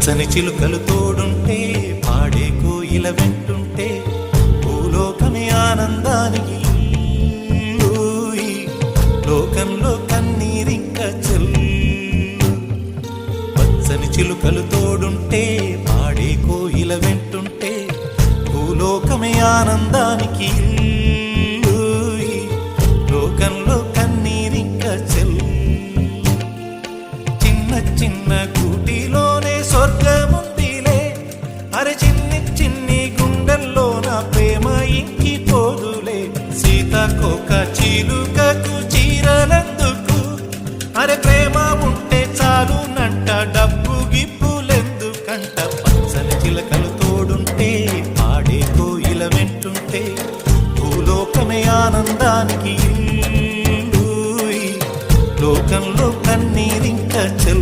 పచ్చని చిలుకలు తోడుంటే పాడే కోయిల వెంటుంటే భూలోకమే ఆనందానికి లోకంలో కన్నీరింక చెల్లు. పచ్చని చిలుకలు తోడుంటే పాడే కోయిల వెంటుంటే భూలోకమే ఆనందానికి లోకంలో కన్నీరింక చెల్లు. చిన్న చిన్న గూటిలోనే స్వర్గముందిలే, అరే చిన్ని చిన్ని గుండెల్లో నా ప్రేమ ఇంకిపోదులే. సీతాకోక చిలుకకు చీరలందుకు, అరే ప్రేమ ఉంటే చాలునంట, డబ్బు గిప్పులెందుకంట. పచ్చని చిలకలు తోడుంటే పాడే కోయిల వెంటుంటే భూలోకమే ఆనందానికి లోకంలో కన్నీరింక చెల్లు.